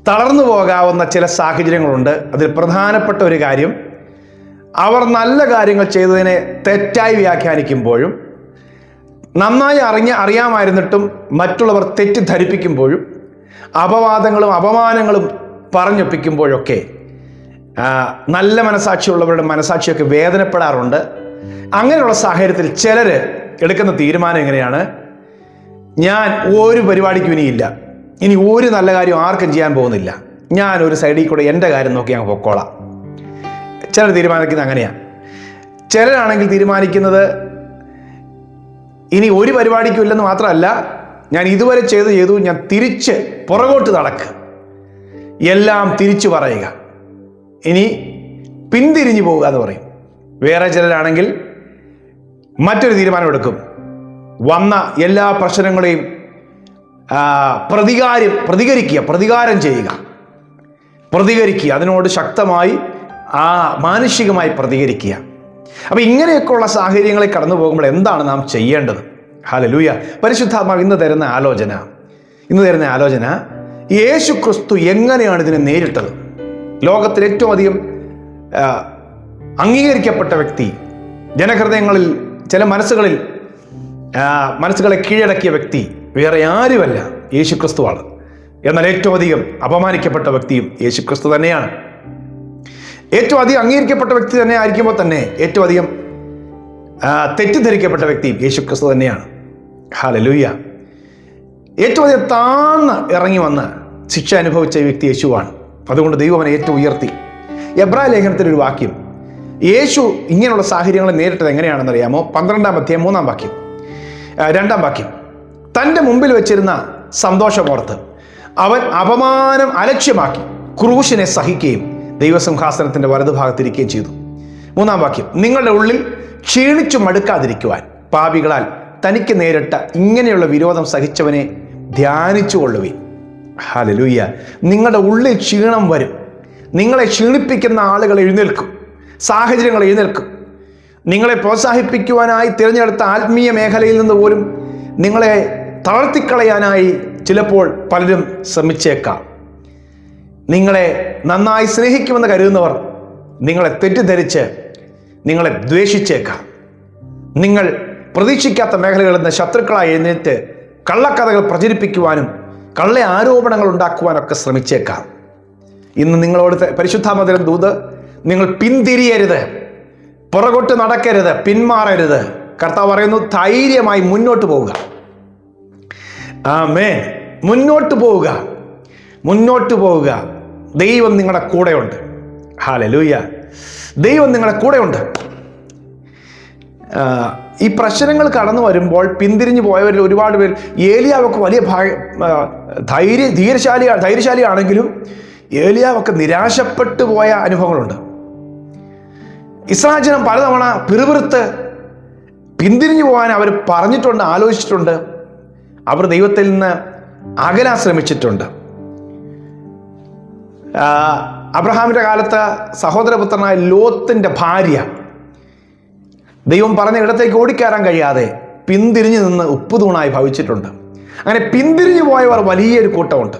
തളർന്നു പോകാവുന്ന ചില സാഹചര്യങ്ങളുണ്ട്. അതിൽ പ്രധാനപ്പെട്ട ഒരു കാര്യം, അവർ നല്ല കാര്യങ്ങൾ ചെയ്തതിനെ തെറ്റായി വ്യാഖ്യാനിക്കുമ്പോഴും നന്നായി അറിയാമായിരുന്നിട്ടും മറ്റുള്ളവർ തെറ്റിദ്ധരിപ്പിക്കുമ്പോഴും അപവാദങ്ങളും അപമാനങ്ങളും പറഞ്ഞൊപ്പിക്കുമ്പോഴൊക്കെ നല്ല മനസാക്ഷിയുള്ളവരുടെ മനസാക്ഷിയൊക്കെ വേദനപ്പെടാറുണ്ട്. അങ്ങനെയുള്ള സാഹചര്യത്തിൽ ചിലർ എടുക്കുന്ന തീരുമാനം എങ്ങനെയാണ്, ഞാൻ ഒരു പരിപാടിക്കും ഇനി ഒരു നല്ല കാര്യം ആർക്കും ചെയ്യാൻ പോകുന്നില്ല, ഞാൻ ഒരു സൈഡിൽ കൂടെ എൻ്റെ കാര്യം നോക്കി ഞാൻ പൊക്കോളാം. ചിലർ തീരുമാനിക്കുന്നത് അങ്ങനെയാണ്. ചിലരാണെങ്കിൽ തീരുമാനിക്കുന്നത് ഇനി ഒരു പരിപാടിക്കും ഇല്ലെന്ന് മാത്രമല്ല, ഞാൻ ഇതുവരെ ചെയ്തു ഞാൻ തിരിച്ച് പുറകോട്ട് നടക്കുക, എല്ലാം തിരിച്ചു പറയുക, ഇനി പിന്തിരിഞ്ഞു പോവുക എന്ന് പറയും. വേറെ ചിലരാണെങ്കിൽ മറ്റൊരു തീരുമാനമെടുക്കും, വന്ന എല്ലാ പ്രശ്നങ്ങളെയും പ്രതികാരം ചെയ്യുക, അതിനോട് ശക്തമായി മാനുഷികമായി പ്രതികരിക്കുക. അപ്പം ഇങ്ങനെയൊക്കെയുള്ള സാഹചര്യങ്ങളിൽ കടന്നു പോകുമ്പോൾ എന്താണ് നാം ചെയ്യേണ്ടത്? ഹല്ലേലൂയ. പരിശുദ്ധാത്മാവ് ഇന്ന് തരുന്ന ആലോചന യേശു ക്രിസ്തു എങ്ങനെയാണ് ഇതിനെ നേരിട്ടത്. ലോകത്തിൽ ഏറ്റവും അധികം അംഗീകരിക്കപ്പെട്ട വ്യക്തി, ജനഹൃദയങ്ങളിൽ ചില മനസ്സുകളെ കീഴടക്കിയ വ്യക്തി വേറെ ആരുമല്ല, യേശു ക്രിസ്തുവാണ്. എന്നാൽ ഏറ്റവും അധികം അപമാനിക്കപ്പെട്ട വ്യക്തിയും യേശു ക്രിസ്തു തന്നെയാണ്. ഏറ്റവും അധികം അംഗീകരിക്കപ്പെട്ട വ്യക്തി തന്നെ ആയിരിക്കുമ്പോൾ തന്നെ ഏറ്റവും അധികം തെറ്റിദ്ധരിക്കപ്പെട്ട വ്യക്തിയും യേശു ക്രിസ്തു തന്നെയാണ്. ഹല്ലേലൂയ. ഏറ്റവും അധികം താഴ്ന്ന് ഇറങ്ങി വന്ന് ശിക്ഷ അനുഭവിച്ച വ്യക്തി യേശുവാണ്. അതുകൊണ്ട് ദൈവം അവനെ ഏറ്റവും ഉയർത്തി. എബ്രായ ലേഖനത്തിലൊരു വാക്യം, യേശു ഇങ്ങനെയുള്ള സാഹചര്യങ്ങളെ നേരിട്ടത് എങ്ങനെയാണെന്ന് അറിയാമോ? 12-ാം അധ്യായം 3-ാം വാക്യം, 2-ാം വാക്യം. തൻ്റെ മുമ്പിൽ വെച്ചിരുന്ന സന്തോഷമോർത്ത് അവൻ അപമാനം അലക്ഷ്യമാക്കി ക്രൂശിനെ സഹിക്കുകയും ദൈവസിംഹാസനത്തിൻ്റെ വലതുഭാഗത്തിരിക്കുകയും ചെയ്തു. 3-ാം വാക്യം, നിങ്ങളുടെ ഉള്ളിൽ ക്ഷീണിച്ചു മടുക്കാതിരിക്കുവാൻ പാപികളാൽ തനിക്ക് നേരിട്ട ഇങ്ങനെയുള്ള വിരോധം സഹിച്ചവനെ ധ്യാനിച്ചു കൊള്ളുവിൻ. ഹല്ലേലൂയ. നിങ്ങളുടെ ഉള്ളിൽ ക്ഷീണം വരും. നിങ്ങളെ ക്ഷീണിപ്പിക്കുന്ന ആളുകൾ എഴുന്നേൽക്കും, സാഹചര്യങ്ങൾ എഴുന്നേൽക്കും. നിങ്ങളെ പ്രോത്സാഹിപ്പിക്കുവാനായി തിരഞ്ഞെടുത്ത ആത്മീയ മേഖലയിൽ നിന്ന് പോലും നിങ്ങളെ തളർത്തിക്കളയാനായി ചിലപ്പോൾ പലരും ശ്രമിച്ചേക്കാം. നിങ്ങളെ നന്നായി സ്നേഹിക്കുമെന്ന് കരുതുന്നവർ നിങ്ങളെ തെറ്റിദ്ധരിച്ച് നിങ്ങളെ ദ്വേഷിച്ചേക്കാം. നിങ്ങൾ പ്രതീക്ഷിക്കാത്ത മേഖലകളിൽ നിന്ന് ശത്രുക്കളായി എഴുന്നേറ്റ് കള്ളക്കഥകൾ പ്രചരിപ്പിക്കുവാനും കള്ള ആരോപണങ്ങൾ ഉണ്ടാക്കുവാനൊക്കെ ശ്രമിച്ചേക്കാം. ഇന്ന് നിങ്ങളോട് പരിശുദ്ധാത്മാവിന്റെ ദൂത്, നിങ്ങൾ പിന്തിരിയരുത്, പുറകോട്ട് നടക്കരുത്, പിന്മാറരുത്. കർത്താവ് പറയുന്നു, ധൈര്യമായി മുന്നോട്ട് പോവുക. ആമേൻ. മുന്നോട്ട് പോവുക. ദൈവം നിങ്ങളുടെ കൂടെയുണ്ട്. ഹല്ലേലൂയ. ദൈവം നിങ്ങളുടെ കൂടെയുണ്ട്. ഈ പ്രശ്നങ്ങൾ കടന്നു വരുമ്പോൾ പിന്തിരിഞ്ഞു പോയവരിൽ ഒരുപാട് പേർ, ഏലിയാവൊക്കെ വലിയ ധൈര്യശാലിയാണെങ്കിലും ഏലിയാവൊക്കെ നിരാശപ്പെട്ടു പോയ അനുഭവങ്ങളുണ്ട്. ഇസ്രായേൽ ജനം പലതവണ പിറുപിറുത്ത് പിന്തിരിഞ്ഞു പോകാൻ അവർ പറഞ്ഞിട്ടുണ്ട്, ആലോചിച്ചിട്ടുണ്ട്. അവർ ദൈവത്തിൽ നിന്ന് അകലാൻ ശ്രമിച്ചിട്ടുണ്ട്. അബ്രഹാമിന്റെ കാലത്ത് സഹോദരപുത്രനായ ലോത്തിന്റെ ഭാര്യ ദൈവം പറഞ്ഞ ഇടത്തേക്ക് ഓടിക്കയറാൻ കഴിയാതെ പിന്തിരിഞ്ഞു നിന്ന് ഉപ്പുതൂണായി ഭവിച്ചിട്ടുണ്ട്. അങ്ങനെ പിന്തിരിഞ്ഞു പോയവർ വലിയൊരു കൂട്ടമുണ്ട്.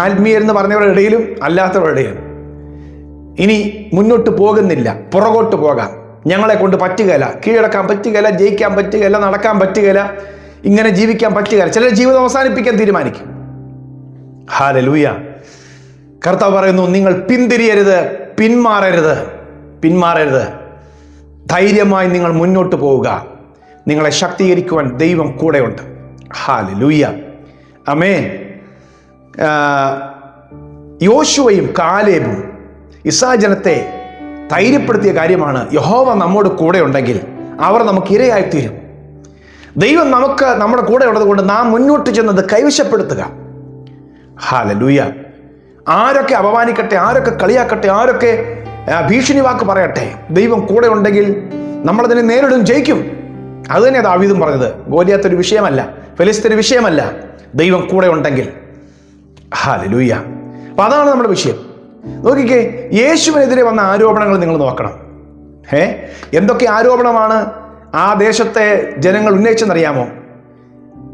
ആത്മീയരെന്ന് പറഞ്ഞവരുടെ ഇടയിലും അല്ലാത്തവരുടെ ഇടയിലും. ഇനി മുന്നോട്ട് പോകുന്നില്ല, പുറകോട്ട് പോകാം, ഞങ്ങളെ കൊണ്ട് പറ്റുകയില്ല, കീഴടക്കാൻ പറ്റുകയില്ല, ജയിക്കാൻ പറ്റുകയില്ല, നടക്കാൻ പറ്റുകയില്ല, ഇങ്ങനെ ജീവിക്കാൻ പറ്റുകയില്ല. ചിലർ ജീവിതം അവസാനിപ്പിക്കാൻ തീരുമാനിക്കും. ഹല്ലേലൂയ. കർത്താവ് പറയുന്നു, നിങ്ങൾ പിന്തിരിയരുത്, പിന്മാറരുത്. ധൈര്യമായി നിങ്ങൾ മുന്നോട്ട് പോവുക. നിങ്ങളെ ശക്തീകരിക്കുവാൻ ദൈവം കൂടെയുണ്ട്. ഹല്ലേലൂയ. ആമേൻ. യോശുവയും കാലേബും ഇസ്രായേൽ ജനത്തെ ധൈര്യപ്പെടുത്തിയ കാര്യമാണ്, യഹോവ നമ്മോട് കൂടെ ഉണ്ടെങ്കിൽ അവർ നമുക്ക് ഇരയായിത്തീരും. ദൈവം നമ്മുടെ കൂടെ ഉള്ളത് കൊണ്ട് നാം മുന്നോട്ട് ചെന്നത് കൈവശപ്പെടുത്തുക. ഹല്ലേലൂയ. ആരൊക്കെ അപമാനിക്കട്ടെ, ആരൊക്കെ കളിയാക്കട്ടെ, ആരൊക്കെ ഭീഷണി വാക്ക് പറയട്ടെ, ദൈവം കൂടെ ഉണ്ടെങ്കിൽ നമ്മളതിനെ നേരിടും, ജയിക്കും. അതുതന്നെ ദാവീദും പറഞ്ഞത്. ഗോലിയാത്തൊരു വിഷയമല്ല, ഫെലിസ്ത്യൻ വിഷയമല്ല, ദൈവം കൂടെ ഉണ്ടെങ്കിൽ. ഹല്ലേലൂയ. അപ്പൊ അതാണ് നമ്മുടെ വിഷയം. നോക്കിക്കേ, യേശുവിനെതിരെ വന്ന ആരോപണങ്ങൾ നിങ്ങൾ നോക്കണം. എന്തൊക്കെ ആരോപണമാണ് ആ ദേശത്തെ ജനങ്ങൾ ഉന്നയിച്ചെന്നറിയാമോ?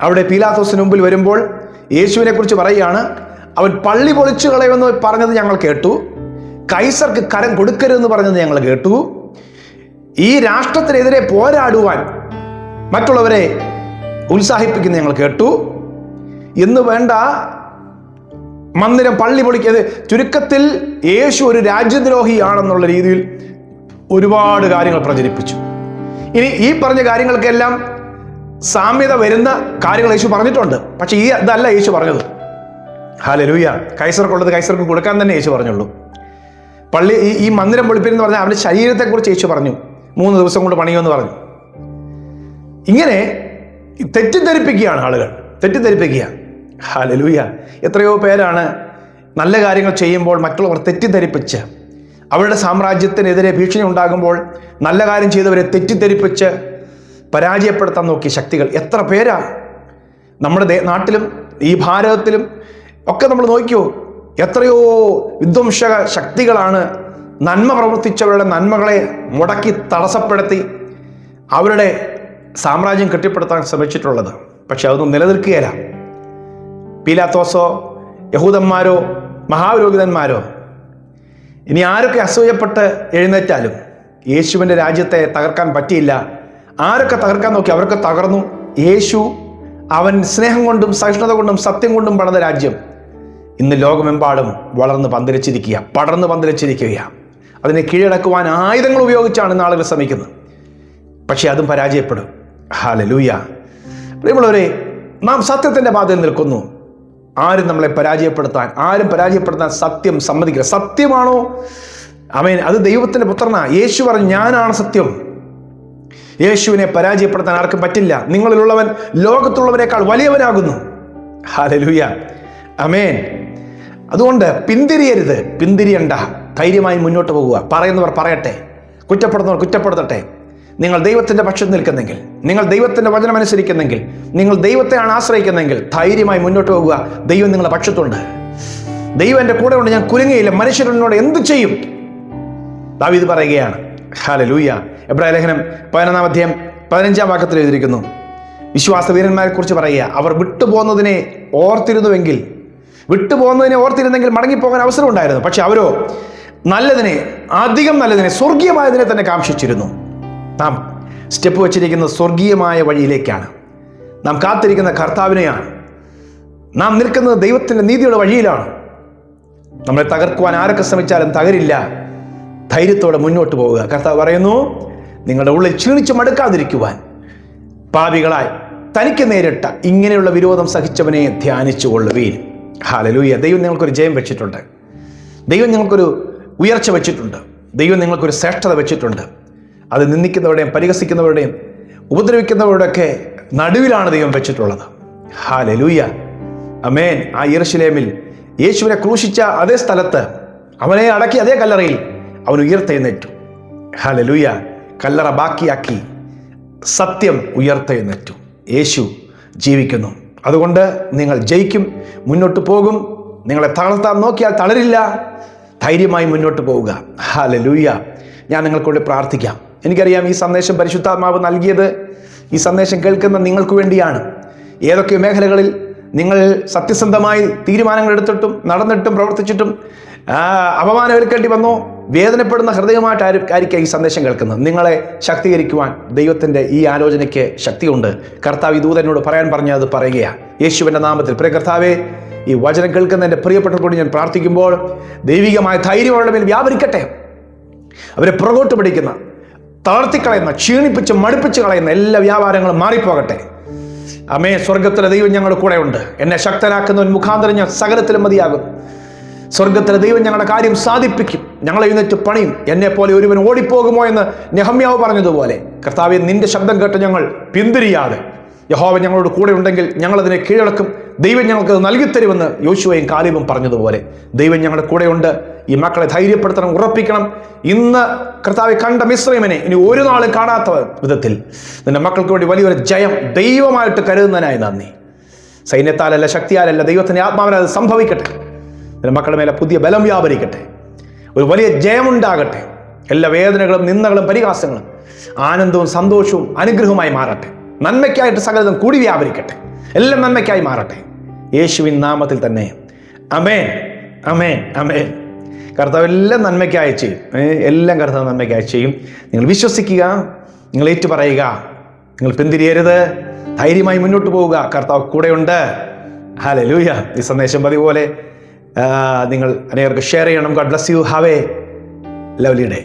അവിടെ പീലാത്തോസിന് മുമ്പിൽ വരുമ്പോൾ യേശുവിനെ കുറിച്ച് പറയുകയാണ്, അവൻ പള്ളി പൊളിച്ചു കളയുമെന്ന് പറഞ്ഞത് ഞങ്ങൾ കേട്ടു. കൈസർക്ക് കരം കൊടുക്കരുതെന്ന് പറഞ്ഞത് ഞങ്ങൾ കേട്ടു. ഈ രാഷ്ട്രത്തിനെതിരെ പോരാടുവാൻ മറ്റുള്ളവരെ ഉത്സാഹിപ്പിക്കുന്നത് ഞങ്ങൾ കേട്ടു. എന്ന് വേണ്ട, മന്ദിരം പള്ളി പൊളിക്കരുത്. ചുരുക്കത്തിൽ യേശു ഒരു രാജ്യദ്രോഹിയാണെന്നുള്ള രീതിയിൽ ഒരുപാട് കാര്യങ്ങൾ പ്രചരിപ്പിച്ചു. ഇനി ഈ പറഞ്ഞ കാര്യങ്ങൾക്കെല്ലാം സാമ്യത വരുന്ന കാര്യങ്ങൾ യേശു പറഞ്ഞിട്ടുണ്ട്. പക്ഷെ ഇതല്ല യേശു പറഞ്ഞത്. ഹല്ലേലൂയ. കൈസർക്കുള്ളത് കൈസർക്ക് കൊടുക്കാൻ തന്നെ യേശു പറഞ്ഞുള്ളൂ. പള്ളി ഈ മന്ദിരം പൊളിപ്പിനെന്ന് പറഞ്ഞാൽ അവൻ്റെ ശരീരത്തെക്കുറിച്ച് യേശു പറഞ്ഞു. 3 ദിവസം കൊണ്ട് പണിയുമെന്ന് പറഞ്ഞു. ഇങ്ങനെ തെറ്റിദ്ധരിപ്പിക്കുകയാണ് ആളുകൾ, തെറ്റിദ്ധരിപ്പിക്കുക. ഹല്ലേലൂയ. എത്രയോ പേരാണ് നല്ല കാര്യങ്ങൾ ചെയ്യുമ്പോൾ മറ്റുള്ളവർ തെറ്റിദ്ധരിപ്പിച്ച്, അവരുടെ സാമ്രാജ്യത്തിനെതിരെ ഭീഷണി ഉണ്ടാകുമ്പോൾ നല്ല കാര്യം ചെയ്തവരെ തെറ്റിദ്ധരിപ്പിച്ച് പരാജയപ്പെടുത്താൻ നോക്കിയ ശക്തികൾ എത്ര പേരാ നമ്മുടെ നാട്ടിലും ഈ ഭാരതത്തിലും ഒക്കെ. നമ്മൾ നോക്കിയോ, എത്രയോ വിധ്വംസക ശക്തികളാണ് നന്മ പ്രവർത്തിച്ചവരുടെ നന്മകളെ മുടക്കി തടസ്സപ്പെടുത്തി അവരുടെ സാമ്രാജ്യം കെട്ടിപ്പടുത്താൻ ശ്രമിച്ചിട്ടുള്ളത്. പക്ഷെ അതൊന്നും നിലനിൽക്കുകയില്ല. പീലാത്തോസോ യഹൂദന്മാരോ മഹാപുരോഹിതന്മാരോ ഇനി ആരൊക്കെ അസൂയപ്പെട്ട് എഴുന്നേറ്റാലും യേശുവിൻ്റെ രാജ്യത്തെ തകർക്കാൻ പറ്റിയില്ല. ആരൊക്കെ തകർക്കാൻ നോക്കി അവർക്ക് തകർന്നു. യേശു അവൻ സ്നേഹം കൊണ്ടും സഹിഷ്ണുത കൊണ്ടും സത്യം കൊണ്ടും പണിത രാജ്യം ഇന്ന് ലോകമെമ്പാടും വളർന്ന് പടർന്ന് പന്തലിച്ചിരിക്കുകയാണ്. അതിനെ കീഴടക്കുവാൻ ആയുധങ്ങൾ ഉപയോഗിച്ചാണ് ഇന്ന് ആളുകൾ ശ്രമിക്കുന്നത്. പക്ഷെ അതും പരാജയപ്പെടും. ഹല്ലേലൂയ. പ്രിയമുള്ളവരെ, നാം സത്യത്തിൻ്റെ പാതയിൽ നിൽക്കുന്നു. ആരും പരാജയപ്പെടുത്താൻ സത്യം സമ്മതിക്കില്ല. സത്യമാണോ? ആമേൻ. അത് ദൈവത്തിൻ്റെ പുത്രനാണ്. യേശു പറഞ്ഞു, ഞാനാണ് സത്യം. യേശുവിനെ പരാജയപ്പെടുത്താൻ ആർക്കും പറ്റില്ല. നിങ്ങളിലുള്ളവൻ ലോകത്തുള്ളവനേക്കാൾ വലിയവനാകുന്നു. ഹല്ലേലൂയ. ആമേൻ. അതുകൊണ്ട് പിന്തിരിയണ്ട, ധൈര്യമായി മുന്നോട്ട് പോകുക. പറയുന്നവർ പറയട്ടെ, കുറ്റപ്പെടുന്നവർ കുറ്റപ്പെടുത്തട്ടെ. നിങ്ങൾ ദൈവത്തിൻ്റെ പക്ഷത്ത് നിൽക്കുന്നെങ്കിൽ, നിങ്ങൾ ദൈവത്തിൻ്റെ വചനമനുസരിക്കുന്നെങ്കിൽ, നിങ്ങൾ ദൈവത്തെയാണ് ആശ്രയിക്കുന്നെങ്കിൽ ധൈര്യമായി മുന്നോട്ട് പോകുക. ദൈവം നിങ്ങളുടെ പക്ഷത്തുണ്ട്. ദൈവം എൻ്റെ കൂടെ ഉണ്ട്, ഞാൻ കുലുങ്ങിയില്ല. മനുഷ്യരെന്നോട് എന്ത് ചെയ്യും? ദാവീദ് പറയുകയാണ്. ഹല്ലേലൂയ. എബ്രായ ലേഖനം 11-ാം അധ്യായം 15-ാം വാക്യത്തിൽ എഴുതിയിരിക്കുന്നു. വിശ്വാസ വീരന്മാരെ കുറിച്ച് പറയുക, അവർ വിട്ടുപോകുന്നതിനെ ഓർത്തിരുന്നെങ്കിൽ മടങ്ങിപ്പോകാൻ അവസരം ഉണ്ടായിരുന്നു. പക്ഷെ അവരോ അധികം നല്ലതിനെ, സ്വർഗീയമായതിനെ തന്നെ കാംക്ഷിച്ചിരുന്നു. നാം സ്റ്റെപ്പ് വച്ചിരിക്കുന്നത് സ്വർഗീയമായ വഴിയിലേക്കാണ്. നാം കാത്തിരിക്കുന്ന കർത്താവിനെയാണ്. നാം നിൽക്കുന്നത് ദൈവത്തിൻ്റെ നീതിയുടെ വഴിയിലാണ്. നമ്മളെ തകർക്കുവാൻ ആരൊക്കെ ശ്രമിച്ചാലും തകരില്ല. ധൈര്യത്തോടെ മുന്നോട്ട് പോവുക. കർത്താവ് പറയുന്നു, നിങ്ങളുടെ ഉള്ളിൽ ക്ഷീണിച്ച് മടുക്കാതിരിക്കുവാൻ പാപികളായി തനിക്ക് നേരിട്ട ഇങ്ങനെയുള്ള വിരോധം സഹിച്ചവനെ ധ്യാനിച്ചു കൊള്ളുവീൻ. ഹല്ലേലൂയ. ദൈവം നിങ്ങൾക്കൊരു ജയം വെച്ചിട്ടുണ്ട്. ദൈവം നിങ്ങൾക്കൊരു ഉയർച്ച വെച്ചിട്ടുണ്ട്. ദൈവം നിങ്ങൾക്കൊരു ശ്രേഷ്ഠത വെച്ചിട്ടുണ്ട്. അത് നിന്ദിക്കുന്നവരുടെയും പരിഹസിക്കുന്നവരുടെയും ഉപദ്രവിക്കുന്നവരുടെയൊക്കെ നടുവിലാണ് ദൈവം വെച്ചിട്ടുള്ളത്. ഹല്ലേലൂയ. ആമേൻ. ആ യെരൂശലേമിൽ യേശുവിനെ ക്രൂശിച്ച അതേ സ്ഥലത്ത്, അവനെ അടക്കി അതേ കല്ലറയിൽ അവൻ ഉയർത്തെഴുന്നേറ്റു. ഹല്ലേലൂയ. കല്ലറ ബാക്കിയാക്കി സത്യം ഉയർത്തെഴുന്നേറ്റു. യേശു ജീവിക്കുന്നു. അതുകൊണ്ട് നിങ്ങൾ ജയിക്കും, മുന്നോട്ട് പോകും. നിങ്ങളെ തളർത്താൻ നോക്കിയാൽ തളരില്ല. ധൈര്യമായി മുന്നോട്ട് പോവുക. ഹല്ലേലൂയ. ഞാൻ നിങ്ങൾക്കൊണ്ട് പ്രാർത്ഥിക്കാം. എനിക്കറിയാം ഈ സന്ദേശം പരിശുദ്ധാത്മാവ് നൽകിയത് ഈ സന്ദേശം കേൾക്കുന്ന നിങ്ങൾക്ക് വേണ്ടിയാണ്. ഏതൊക്കെ മേഖലകളിൽ നിങ്ങൾ സത്യസന്ധമായി തീരുമാനങ്ങൾ എടുത്തിട്ടും നടന്നിട്ടും പ്രവർത്തിച്ചിട്ടും അപമാനം ഏൽക്കേണ്ടി വന്നോ, വേദനപ്പെടുന്ന ഹൃദയമായിട്ടായിരിക്കും ഈ സന്ദേശം കേൾക്കുന്നത്. നിങ്ങളെ ശക്തീകരിക്കുവാൻ ദൈവത്തിൻ്റെ ഈ ആലോചനയ്ക്ക് ശക്തിയുണ്ട്. കർത്താവ് ഈ ദൂതനോട് പറയാൻ പറഞ്ഞത് പറയുകയാണ്. യേശുവിൻ്റെ നാമത്തിൽ പ്രിയ കർത്താവേ, ഈ വചനം കേൾക്കുന്ന എൻ്റെ പ്രിയപ്പെട്ടവരോട് ഞാൻ പ്രാർത്ഥിക്കുമ്പോൾ ദൈവികമായ ധൈര്യം അവരുടെ മേൽ വ്യാപരിക്കട്ടെ. അവരെ പുറകോട്ട് പിടിക്കുന്ന, തളർത്തിക്കളയുന്ന, ക്ഷീണിപ്പിച്ച് മടുപ്പിച്ച് കളയുന്ന എല്ലാ വ്യാപാരങ്ങളും മാറിപ്പോകട്ടെ. അമേ. സ്വർഗത്തിലെ ദൈവം ഞങ്ങളുടെ കൂടെ ഉണ്ട്. എന്നെ ശക്തനാക്കുന്നവൻ മുഖാന്തരം ഞാൻ സകലത്തിലും മതിയാകും. സ്വർഗത്തിലെ ദൈവം ഞങ്ങളുടെ കാര്യം സാധിപ്പിക്കും. ഞങ്ങളെ എഴുന്നേറ്റ് പണിയും. എന്നെ പോലെ ഒരുവൻ ഓടിപ്പോകുമോ എന്ന് നെഹമ്യാവ് പറഞ്ഞതുപോലെ കർത്താവേ, നിന്റെ ശബ്ദം കേട്ട് ഞങ്ങൾ പിന്തിരിയാതെ, യഹോവ ഞങ്ങളോട് കൂടെ ഉണ്ടെങ്കിൽ ഞങ്ങളതിനെ കീഴടക്കും. ദൈവം ഞങ്ങൾക്ക് നൽകിത്തരുമെന്ന് യോശുവയും കാലേബും പറഞ്ഞതുപോലെ ദൈവം ഞങ്ങളുടെ കൂടെയുണ്ട്. ഈ മക്കളെ ധൈര്യപ്പെടുത്തണം, ഉറപ്പിക്കണം. ഇന്ന് കർത്താവെ കണ്ട മിസ്രൈമിനെ ഇനി ഒരു നാളും കാണാത്ത വിധത്തിൽ നിന്റെ മക്കൾക്ക് വേണ്ടി വലിയൊരു ജയം ദൈവമായിട്ട് കരുതുന്നതിനായി നന്ദി. സൈന്യത്താലല്ല, ശക്തിയാലല്ല, ദൈവത്തിൻ്റെ ആത്മാവിനെ അത് സംഭവിക്കട്ടെ. നിന്റെ മക്കളുടെ മേലെ പുതിയ ബലം വ്യാപരിക്കട്ടെ. ഒരു വലിയ ജയമുണ്ടാകട്ടെ. എല്ലാ വേദനകളും നിന്ദകളും പരിഹാസങ്ങളും ആനന്ദവും സന്തോഷവും അനുഗ്രഹമായി മാറട്ടെ. നന്മയ്ക്കായിട്ട് സകലതും കൂടി വ്യാപരിക്കട്ടെ. എല്ലാം നന്മയ്ക്കായി മാറട്ടെ. യേശുവിൻ നാമത്തിൽ തന്നെ അമേൻ, അമേൻ, അമേൻ. കർത്താവ് എല്ലാം നന്മയ്ക്കായി ചെയ്യും. എല്ലാം കർത്താവ് നന്മയ്ക്കായി ചെയ്യും. നിങ്ങൾ വിശ്വസിക്കുക, നിങ്ങൾ ഏറ്റുപറയുക, നിങ്ങൾ പിന്തിരിയരുത്, ധൈര്യമായി മുന്നോട്ട് പോവുക. കർത്താവ് കൂടെയുണ്ട്. ഹല്ലേലൂയ. ഈ സന്ദേശം പതിപോലെ നിങ്ങൾ അനേകർക്ക് ഷെയർ ചെയ്യണം. God bless you. Have A lovely day.